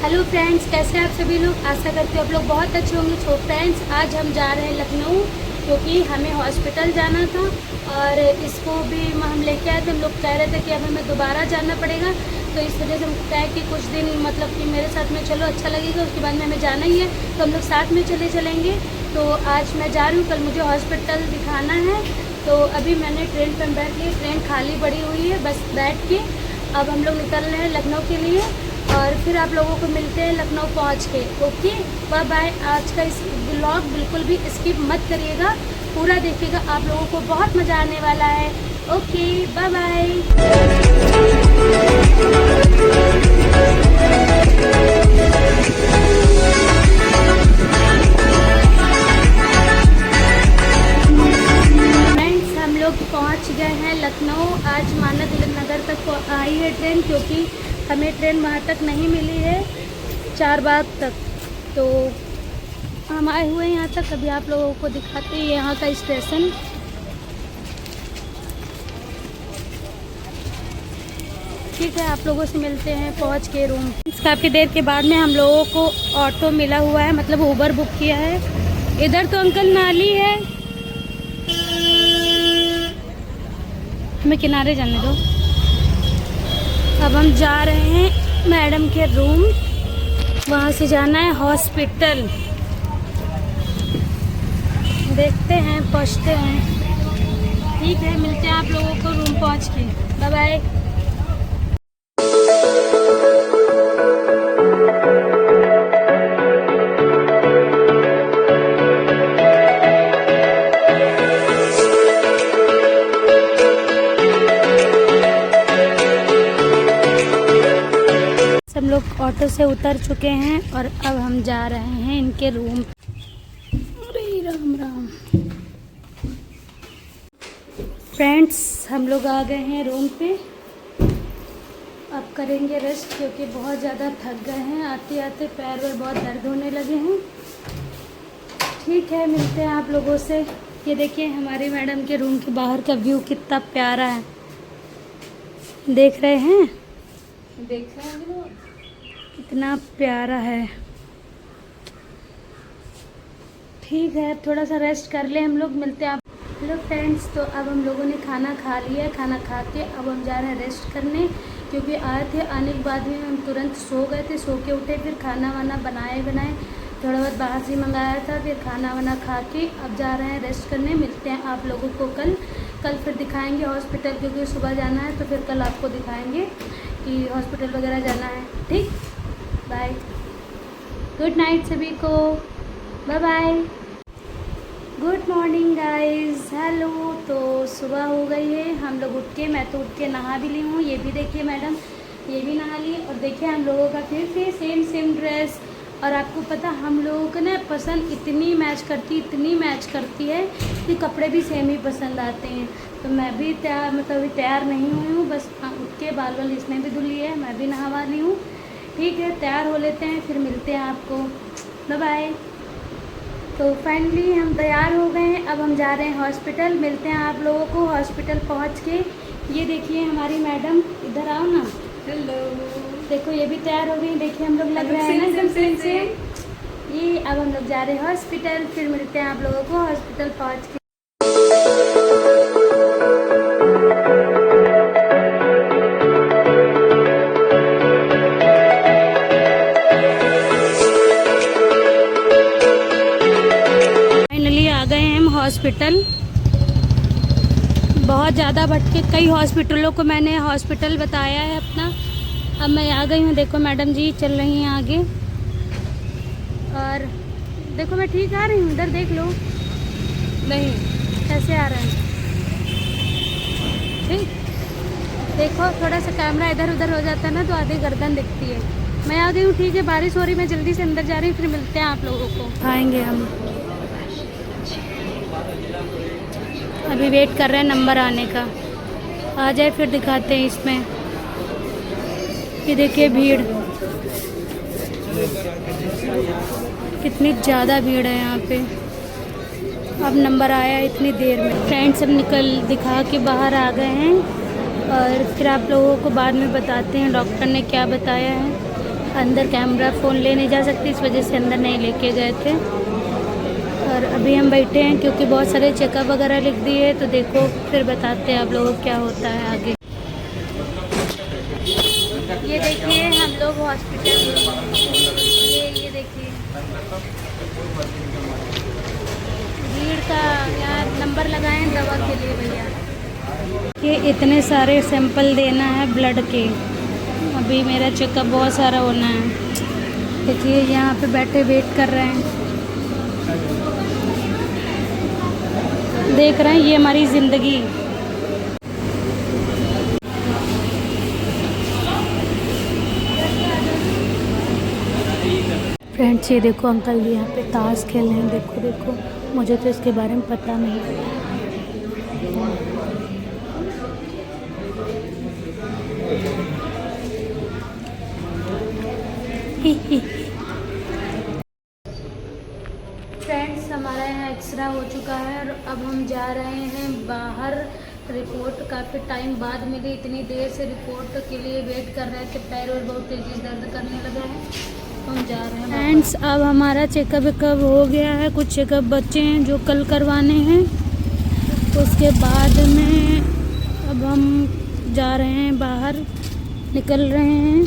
Hello friends, कैसे हैं आप सभी लोग। आशा करते हो आप लोग बहुत अच्छे होंगे। सो फ्रेंड्स, आज हम जा रहे हैं लखनऊ, क्योंकि हमें हॉस्पिटल जाना था और इसको भी हम लेके आए थे। हम लोग कह रहे थे कि अब हमें दोबारा जाना पड़ेगा, तो इस वजह से हम कहे कि कुछ दिन मतलब कि मेरे साथ में चलो, अच्छा लगेगा। उसके बाद में हमें जाना ही है, तो हम लोग साथ में चलेंगे। तो आज मैं जा रही हूँ, कल मुझे हॉस्पिटल दिखाना है। तो अभी मैंने ट्रेन पर बैठ ली, ट्रेन खाली पड़ी हुई है, बस बैठ के अब हम लोग निकल रहे हैं लखनऊ के लिए। और फिर आप लोगों को मिलते हैं लखनऊ पहुंच के। Okay, bye bye. आज का इस व्लॉग बिल्कुल भी स्किप मत करिएगा, पूरा देखिएगा, आप लोगों को बहुत मज़ा आने वाला है। Okay, bye bye. फ्रेंड्स, हम लोग पहुंच गए हैं लखनऊ। आज मानक नगर तक आई है ट्रेन, क्योंकि हमें ट्रेन वहाँ तक नहीं मिली है, चारबाग तक। तो हम आए हुए हैं यहाँ तक। अभी आप लोगों को दिखाते हैं यहाँ का स्टेशन। ठीक है, आप लोगों से मिलते हैं पहुँच के रूम। काफ़ी देर के बाद में हम लोगों को ऑटो मिला हुआ है, मतलब उबर बुक किया है। इधर तो अंकल नाली है, हमें किनारे जाने दो। अब हम जा रहे हैं मैडम के रूम, वहाँ से जाना है हॉस्पिटल। देखते हैं, पहुँचते हैं। ठीक है, मिलते हैं आप लोगों को रूम पहुँच के। Bye bye. हम लोग ऑटो से उतर चुके हैं और अब हम जा रहे हैं इनके रूम। अरे राम राम। फ्रेंड्स, हम लोग आ गए हैं रूम पे। अब करेंगे रेस्ट, क्योंकि बहुत ज़्यादा थक गए हैं। आते आते पैर वैर बहुत दर्द होने लगे हैं। ठीक है, मिलते हैं आप लोगों से। ये देखिए, हमारी मैडम के रूम के बाहर का व्यू कितना प्यारा है। देख रहे हैं? देख रहे हैं, कितना प्यारा है। ठीक है, थोड़ा सा रेस्ट कर ले, हम लोग मिलते हैं आप। हेलो फ्रेंड्स, तो अब हम लोगों ने खाना खा लिया है। खाना खा के अब हम जा रहे हैं रेस्ट करने, क्योंकि आए थे। आने के बाद में हम तुरंत सो गए थे, सो के उठे, फिर खाना वाना बनाए थोड़ा बहुत बाहर से मंगाया था, फिर खाना वाना खा के अब जा रहे हैं रेस्ट करने। मिलते हैं आप लोगों को कल फिर दिखाएंगे हॉस्पिटल, क्योंकि सुबह जाना है, तो फिर कल आपको दिखाएंगे कि हॉस्पिटल वगैरह जाना है। ठीक, बाय, गुड नाइट सभी को, bye bye. Good morning guys, hello. तो सुबह हो गई है, हम लोग उठ के, मैं तो उठ के नहा भी ली हूँ। ये भी देखिए मैडम, ये भी नहा ली। और देखिए हम लोगों का फिर से सेम ड्रेस। और आपको पता, हम लोगों को ना पसंद इतनी मैच करती है कि कपड़े भी सेम ही पसंद आते हैं। तो मैं भी तैयार, मतलब अभी तैयार नहीं हुई हूँ, बस उठ के बाल वाल इसने भी धुल लिए है, मैं भी नहा ली हूँ। ठीक है, तैयार हो लेते हैं, फिर मिलते हैं आपको। Bye bye. तो फाइनली हम तैयार हो गए हैं, अब हम जा रहे हैं हॉस्पिटल। मिलते हैं आप लोगों को हॉस्पिटल पहुंच के। ये देखिए हमारी मैडम, इधर आओ ना। हेलो। देखो, ये भी तैयार हो गई। देखिए हम लोग लग रहे हैं ना एकदम से। ये अब हम लोग जा रहे हैं हॉस्पिटल, फिर मिलते हैं आप लोगों को हॉस्पिटल पहुँच के। हॉस्पिटल बहुत ज़्यादा भटके, कई हॉस्पिटलों को मैंने हॉस्पिटल बताया है अपना। अब मैं आ गई हूँ। देखो मैडम जी चल रही हैं आगे, और देखो मैं ठीक आ रही हूँ। इधर देख लो, नहीं कैसे आ रहे हैं। ठीक, देखो थोड़ा सा कैमरा इधर उधर हो जाता है ना, तो आधी गर्दन दिखती है। मैं आ गई हूँ। ठीक है, बारिश हो रही, मैं जल्दी से अंदर जा रही हूँ, फिर मिलते हैं आप लोगों को। आएंगे हम, अभी वेट कर रहे हैं नंबर आने का। आ जाए फिर दिखाते हैं इसमें। ये देखिए भीड़, कितनी ज़्यादा भीड़ है यहाँ पे। अब नंबर आया इतनी देर में। फ्रेंड्स, सब दिखा के बाहर आ गए हैं, और फिर आप लोगों को बाद में बताते हैं डॉक्टर ने क्या बताया है। अंदर कैमरा फ़ोन ले नहीं जा सकती, इस वजह से अंदर नहीं लेके गए थे। और अभी हम बैठे हैं क्योंकि बहुत सारे चेकअप वगैरह लिख दिए, तो देखो फिर बताते हैं आप लोगों को क्या होता है आगे। ये देखिए हम लोग हॉस्पिटल, ये देखिए भीड़ का यहाँ नंबर लगाएं दवा के लिए भैया। ये इतने सारे सैंपल देना है ब्लड के, अभी मेरा चेकअप बहुत सारा होना है। देखिए यहाँ पे बैठे वेट कर रहे हैं, देख रहे हैं ये हमारी ज़िंदगी। फ्रेंड्स ये देखो अंकल जी यहाँ पे ताश खेल रहे हैं, देखो देखो, मुझे तो इसके बारे में पता नहीं। फ्रेंड्स हमारा यहाँ एक्सरा हो चुका है और अब हम जा रहे हैं बाहर। रिपोर्ट काफ़ी टाइम बाद मिली, इतनी देर से रिपोर्ट के लिए वेट कर रहे थे, पैर और बहुत तेज़ी से दर्द करने लगा है, तो हम जा रहे हैं। फ्रेंड्स अब हमारा चेकअप वेकअप हो गया है, कुछ चेकअप बच्चे हैं जो कल करवाने हैं, उसके बाद में अब हम जा रहे हैं बाहर, निकल रहे हैं।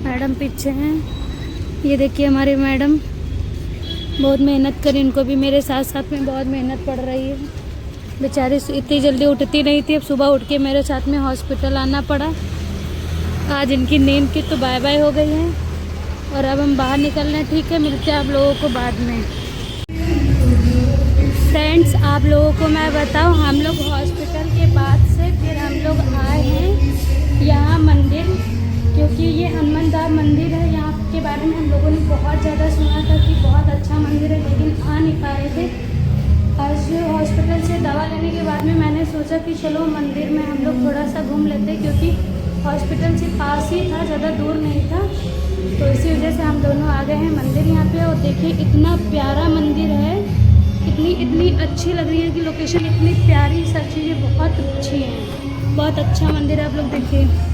मैडम पीछे हैं, ये देखिए हमारी मैडम बहुत मेहनत करी, इनको भी मेरे साथ साथ में बहुत मेहनत पड़ रही है। बेचारी इतनी जल्दी उठती नहीं थी, अब सुबह उठ के मेरे साथ में हॉस्पिटल आना पड़ा। आज इनकी नींद की तो बाय बाय हो गई है और अब हम बाहर निकल रहे हैं। ठीक है, मिलते हैं आप लोगों को बाद में। फ्रेंड्स आप लोगों को मैं बताऊं, हम लोग हॉस्पिटल के बाद से फिर हम लोग आए हैं यहाँ मंदिर, क्योंकि ये हनुमानदार मंदिर है। यहाँ के बारे में हम लोगों ने बहुत ज़्यादा सुना था कि बहुत अच्छा मंदिर है, लेकिन आ नहीं पा रहे थे। आज हॉस्पिटल से दवा लेने के बाद में मैंने सोचा कि चलो मंदिर में हम लोग थोड़ा सा घूम लेते, क्योंकि हॉस्पिटल से पास ही था, ज़्यादा दूर नहीं था, तो इसी वजह से हम दोनों आ गए हैं मंदिर यहाँ पे। और देखिए इतना प्यारा मंदिर है, इतनी अच्छी लग रही है कि लोकेशन इतनी प्यारी, सब चीज़ें बहुत अच्छी हैं, बहुत अच्छा मंदिर है। आप लोग देखिए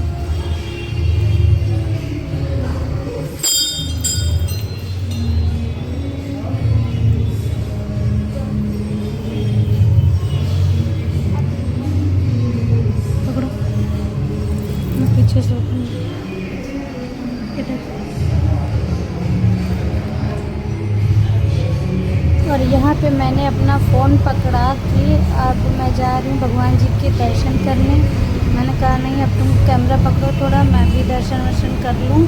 पीछे से इधर। और यहाँ पे मैंने अपना फ़ोन पकड़ा कि अब मैं जा रही हूँ भगवान जी के दर्शन करने। मैंने कहा नहीं, अब तुम कैमरा पकड़ो थोड़ा, मैं भी दर्शन वर्शन कर लूँ।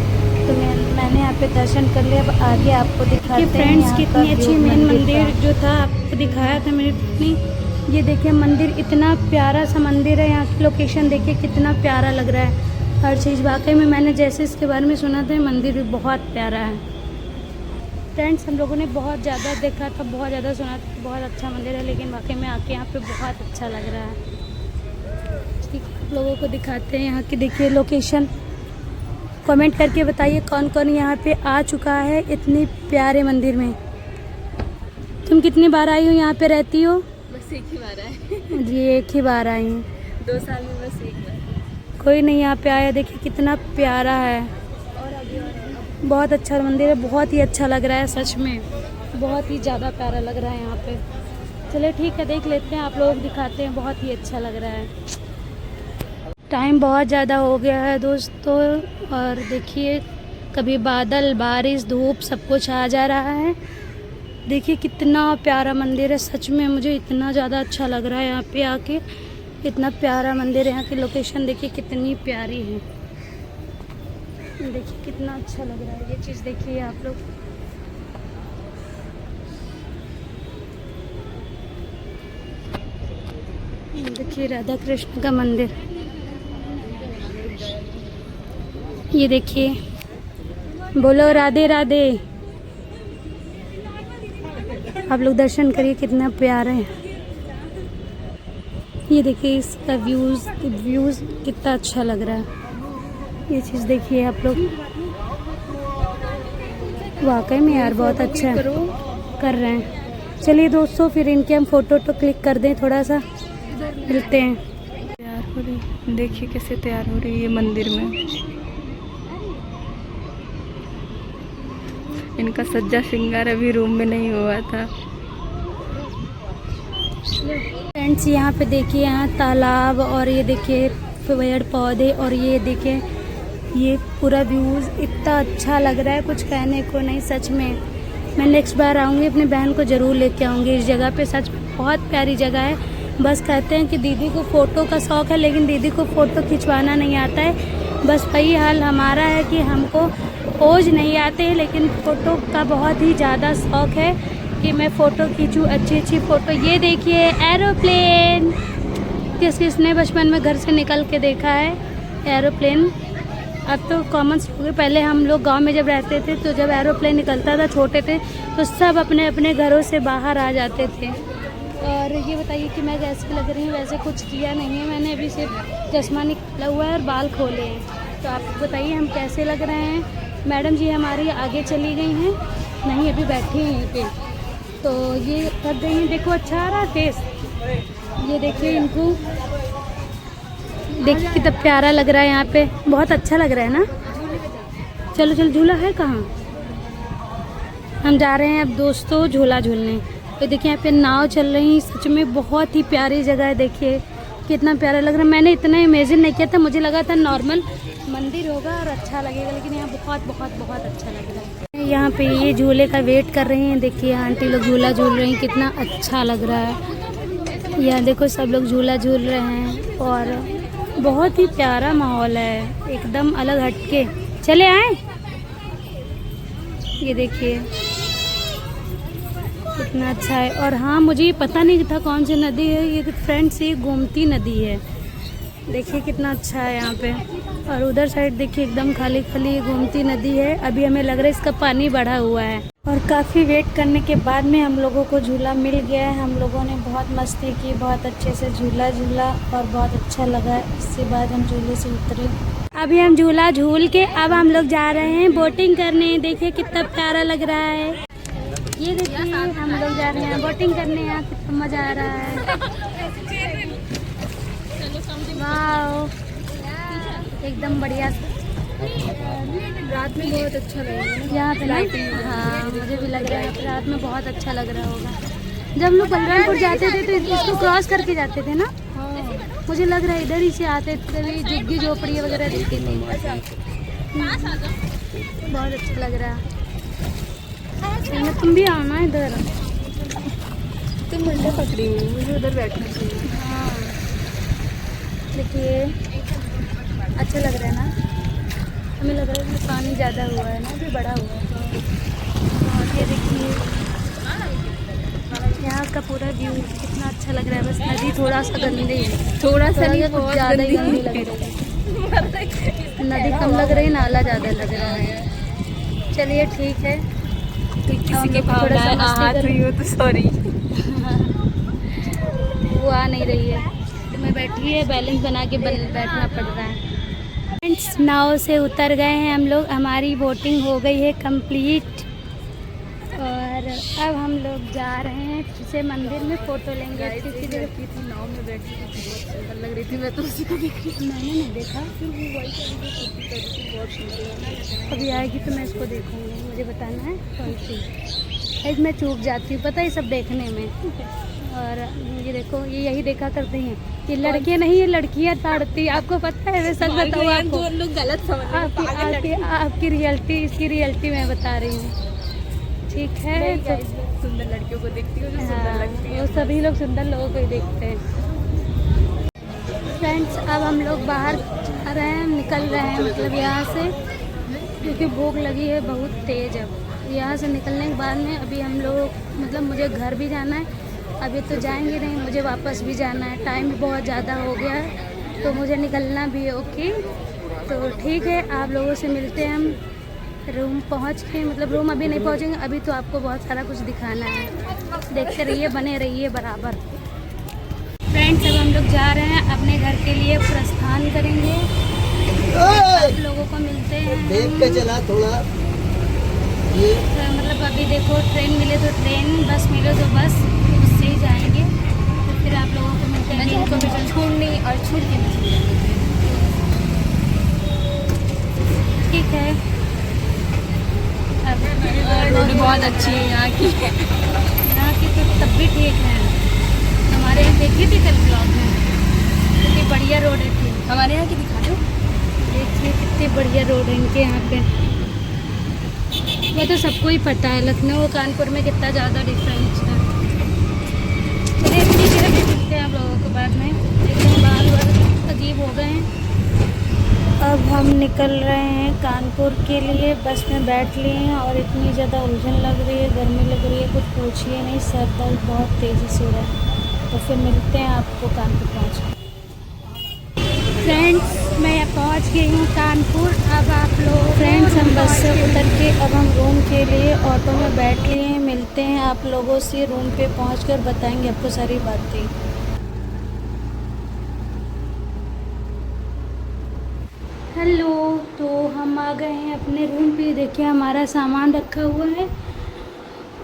तो मैंने यहाँ पे दर्शन कर लिया। अब आगे आपको दिखाते हैं फ्रेंड्स कितनी अच्छी मेन मंदिर जो था आपको दिखाया था मेरी पत्नी। ये देखिए मंदिर इतना प्यारा सा मंदिर है, यहाँ की लोकेशन देखिए कितना प्यारा लग रहा है, हर चीज़। वाकई में मैंने जैसे इसके बारे में सुना था, मंदिर भी बहुत प्यारा है। फ्रेंड्स हम लोगों ने बहुत ज़्यादा देखा था, बहुत ज़्यादा सुना था, बहुत अच्छा मंदिर है, लेकिन वाकई में आके यहाँ पे बहुत अच्छा लग रहा है। ठीक है, आप लोगों को दिखाते हैं यहाँ की, देखिए लोकेशन। कमेंट करके बताइए कौन कौन यहाँ पे आ चुका है इतनी प्यारे मंदिर में। तुम कितनी बार आई हो यहाँ पे रहती हो? बस एक ही बार आए जी एक ही बार आई हूँ, 2 साल में बस एक बार। कोई नहीं यहाँ पे आया। देखिए कितना प्यारा है, और आगे बहुत अच्छा मंदिर है, बहुत ही अच्छा लग रहा है, सच में बहुत ही ज़्यादा प्यारा लग रहा है यहाँ पे। चलिए ठीक है, देख लेते हैं, आप लोग दिखाते हैं, बहुत ही अच्छा लग रहा है। टाइम बहुत ज़्यादा हो गया है दोस्तों, और देखिए कभी बादल, बारिश, धूप सब कुछ आ जा रहा है। देखिए कितना प्यारा मंदिर है, सच में मुझे इतना ज़्यादा अच्छा लग रहा है यहाँ पे आके। इतना प्यारा मंदिर है, यहाँ की लोकेशन देखिए कितनी प्यारी है, देखिए कितना अच्छा लग रहा है। ये चीज़ देखिए आप लोग, देखिए राधा कृष्ण का मंदिर। ये देखिए, बोलो राधे राधे। आप लोग दर्शन करिए कितना प्यारा है। ये देखिए इसका व्यूज़ कितना अच्छा लग रहा है। ये चीज़ देखिए आप लोग, वाकई में यार बहुत अच्छा कर रहे हैं। चलिए दोस्तों, फिर इनके हम फ़ोटो तो क्लिक कर दें, थोड़ा सा मिलते हैं। तैयार हो रही, देखिए कैसे तैयार हो रही है मंदिर में। इनका सज्जा श्रृंगार अभी रूम में नहीं हुआ था। फ्रेंड्स यहाँ पे देखिए, यहाँ तालाब और ये देखिए पेड़ पौधे और ये देखिए ये पूरा व्यूज़ इतना अच्छा लग रहा है, कुछ कहने को नहीं। सच में मैं नेक्स्ट बार आऊँगी अपनी बहन को ज़रूर लेके आऊँगी इस जगह पे। सच बहुत प्यारी जगह है। बस कहते हैं कि दीदी को फ़ोटो का शौक़ है, लेकिन दीदी को फ़ोटो खिंचवाना नहीं आता है। बस वही हाल हमारा है कि हमको पोज नहीं आते हैं, लेकिन फ़ोटो का बहुत ही ज़्यादा शौक़ है कि मैं फ़ोटो खींचूँ, अच्छी अच्छी फ़ोटो। ये देखिए एरोप्लेन, किसने बचपन में घर से निकल के देखा है एरोप्लेन। अब तो कॉमन हो गए। पहले हम लोग गांव में जब रहते थे तो जब एरोप्लेन निकलता था, छोटे थे तो सब अपने अपने घरों से बाहर आ जाते थे। और ये बताइए कि मैं कैसी लग रही हूँ। वैसे कुछ किया नहीं है मैंने, अभी सिर्फ चश्मा निकला हुआ है और बाल खोले हैं। तो आप बताइए हम कैसे लग रहे हैं। मैडम जी हमारी आगे चली गई हैं, नहीं अभी बैठी हैं यहीं पे। तो ये कर गई हैं। देखो अच्छा आ रहा फेस, ये देखिए इनको, देखिए कितना प्यारा लग रहा है। यहाँ पे बहुत अच्छा लग रहा है ना। चलो चलो, झूला है कहाँ। हम जा रहे हैं अब दोस्तों झूला झूलने। तो देखिए यहाँ पे नाव चल रही है। सच में बहुत ही प्यारी जगह है। देखिए कितना प्यारा लग रहा है। मैंने इतना इमेजिन नहीं किया था, मुझे लगा था नॉर्मल मंदिर होगा और अच्छा लगेगा, लेकिन यहाँ बहुत बहुत बहुत अच्छा लग रहा है। यहाँ पे ये झूले का वेट कर रहे हैं। देखिए आंटी लोग झूला झूल रही हैं, कितना अच्छा लग रहा है। यहाँ देखो सब लोग झूला झूल रहे हैं और बहुत ही प्यारा माहौल है, एकदम अलग हटके। चले आए, ये देखिए कितना अच्छा है। और हाँ, मुझे ये पता नहीं था कौन सी नदी है ये। फ्रेंड्स ये गोमती नदी है। देखिए कितना अच्छा है यहाँ पे। और उधर साइड देखिए एकदम खाली खाली गोमती नदी है। अभी हमें लग रहा है इसका पानी बढ़ा हुआ है। और काफ़ी वेट करने के बाद में हम लोगों को झूला मिल गया है। हम लोगों ने बहुत मस्ती की, बहुत अच्छे से झूला झूला और बहुत अच्छा लगा। इसके बाद हम झूले से उतरे। अभी हम झूला झूल के अब हम लोग जा रहे हैं बोटिंग करने। देखिए कितना प्यारा लग रहा है। ये देखिए हम लोग जा रहे हैं बोटिंग करने। यहाँ कितना मज़ा आ रहा है। वाओ, एकदम बढ़िया। रात में बहुत अच्छा लगेगा यहाँ पे लाइटिंग। हाँ मुझे भी लग रहा है रात में बहुत अच्छा लग रहा होगा। जब लोग बलरामपुर जाते थे तो इसको क्रॉस करके जाते थे ना। मुझे लग रहा है इधर ही से आते थे, तभी झुग्गी झोपड़ी वगैरह दिखती थी। बहुत अच्छा लग रहा है। तुम भी आओ ना इधर। तुम मंडे पकड़ी हुई, मुझे उधर बैठना चाहिए। हाँ देखिए अच्छा लग रहा है ना। हमें लग रहा है कि पानी ज़्यादा हुआ है ना, अभी बड़ा हुआ है। और ये देखिए यहाँ का पूरा व्यू कितना अच्छा लग रहा है। बस नदी थोड़ा सा गंदी है, थोड़ा सा नहीं, कुछ बहुत ज़्यादा ही गंदी गंदी लग रही है। नदी कम लग रही है, नाला ज़्यादा लग रहा है। चलिए ठीक है। किसी के भावनाएं आहत हुई हो तो सॉरी। वो आ नहीं रही है तो मैं बैठी है, बैलेंस बना के बैठना पड़ रहा है। फ्रेंड्स नाव से उतर गए हैं हम लोग। हमारी बोटिंग हो गई है कंप्लीट। और अब हम लोग जा रहे हैं फिर से मंदिर में फ़ोटो लेंगे। किसी जगह की थी नाव में बैठी थी, बहुत सुंदर लग रही थी। मैं तो उसी को देख रही थी। मैंने नहीं देखा। बहुत सुंदर। अभी आएगी तो मैं इसको देखूँगी। मुझे बताना है कौन सी। मैं चूक जाती हूँ पता है सब देखने में। और ये देखो ये यही देखा करती हैं। ये लड़कियाँ नहीं, ये लड़कियाँ ताड़ती। आपको पता है? मैं सच बताऊँ आपको, लोग गलत समझ आपकी रियलिटी, इसकी रियलिटी मैं बता रही हूँ। ठीक है तो सुंदर लड़कियों को देखती हूँ जो सुंदर लगती है। वो सभी लोग सुंदर लोगों को ही देखते हैं। फ्रेंड्स अब हम लोग बाहर जा रहे हैं, निकल रहे हैं मतलब यहाँ से, क्योंकि भूख लगी है बहुत तेज़। अब यहाँ से निकलने के बाद में अभी हम लोग मतलब मुझे घर भी जाना है। अभी तो जाएंगे नहीं, मुझे वापस भी जाना है। टाइम भी बहुत ज़्यादा हो गया है तो मुझे निकलना भी है। ओके तो ठीक है, आप लोगों से मिलते हैं हम रूम पहुंच के। मतलब रूम अभी नहीं पहुंचेंगे, अभी तो आपको बहुत सारा कुछ दिखाना है। देखते रहिए, बने रहिए बराबर। फ्रेंड्स अब हम लोग जा रहे हैं अपने घर के लिए, प्रस्थान करेंगे। आप लोगों को मिलते हैं। देख के चला थोड़ा ये तो मतलब अभी देखो ट्रेन मिले तो ट्रेन, बस मिले तो बस, उससे ही जाएंगे। तो फिर आप लोगों को मिलते हैं। इनको भी छोड़नी और छोड़ के नहीं। ठीक है अब बहुत अच्छी है यहाँ की। यहाँ की तो तब भी ठीक है। हमारे यहाँ देखी थी कल ब्लॉग में, कितनी बढ़िया रोड है थी। हमारे यहाँ की दिखा दो। देखिए कितनी बढ़िया रोड है इनके यहाँ पे। वो तो सबको ही पता है लखनऊ और कानपुर में कितना ज़्यादा डिफरेंस है। चलिए इतनी देर भी मिलते हैं आप लोगों को बाद में, एकदम बाल अजीब हो गए हैं। अब हम निकल रहे हैं कानपुर के लिए, बस में बैठ लिए हैं और इतनी ज़्यादा उलझन लग रही है, गर्मी लग रही है, कुछ पूछिए नहीं, सर दर्द बहुत तेज़ी से हो रहा है। तो फिर मिलते हैं आपको कानपुर पहुँच। फ्रेंड्स मैं पहुँच गई हूँ कानपुर। अब आप लोग फ्रेंड्स हम बस से उतर के अब हम रूम के लिए ऑटो में बैठ लिए हैं। मिलते हैं आप लोगों से रूम पे पहुँचकर, बताएंगे आपको सारी बातें। हेलो, तो हम आ गए हैं अपने रूम पे। देखिए हमारा सामान रखा हुआ है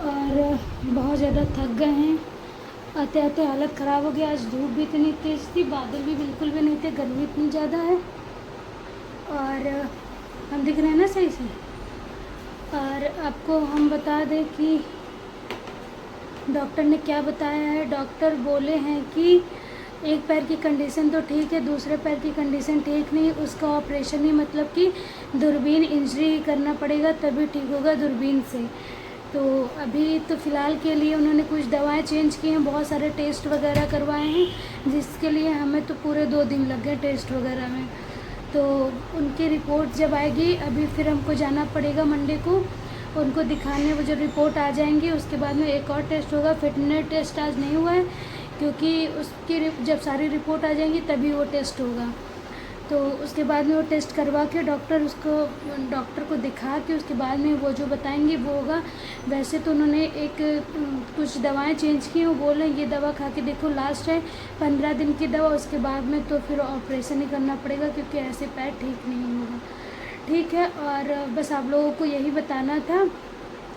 और बहुत ज़्यादा थक गए हैं। आते आते हालत ख़राब हो गया। आज धूप भी इतनी तेज़ थी, बादल भी बिल्कुल भी नहीं थे, गर्मी इतनी ज़्यादा है। और हम दिख रहे हैं ना सही से। और आपको हम बता दें कि डॉक्टर ने क्या बताया है। डॉक्टर बोले हैं कि एक पैर की कंडीशन तो ठीक है, दूसरे पैर की कंडीशन ठीक नहीं, उसका ऑपरेशन ही मतलब कि दूरबीन इंजरी ही करना पड़ेगा, तभी ठीक होगा दूरबीन से। तो अभी तो फ़िलहाल के लिए उन्होंने कुछ दवाएं चेंज की हैं, बहुत सारे टेस्ट वगैरह करवाए हैं, जिसके लिए हमें तो पूरे 2 दिन लग गए टेस्ट वगैरह में। तो उनकी रिपोर्ट जब आएगी, अभी फिर हमको जाना पड़ेगा मंडे को उनको दिखाने। वो जो रिपोर्ट आ जाएंगी उसके बाद में एक और टेस्ट होगा। फिटनेस टेस्ट आज नहीं हुआ है क्योंकि उसकी जब सारी रिपोर्ट आ जाएंगी तभी वो टेस्ट होगा। तो उसके बाद में वो टेस्ट करवा के डॉक्टर को दिखा के उसके बाद में वो जो बताएंगे वो होगा। वैसे तो उन्होंने कुछ दवाएं चेंज की हैं, वो बोल रहे हैं ये दवा खा के देखो, लास्ट है 15 दिन की दवा, उसके बाद में तो फिर ऑपरेशन ही करना पड़ेगा क्योंकि ऐसे पैर ठीक नहीं होगा। ठीक है, और बस आप लोगों को यही बताना था।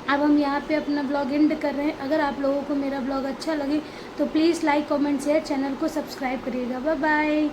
अब हम यहाँ पे अपना ब्लॉग एंड कर रहे हैं। अगर आप लोगों को मेरा ब्लॉग अच्छा लगे तो please like comment share, channel को सब्सक्राइब करिएगा। Bye bye.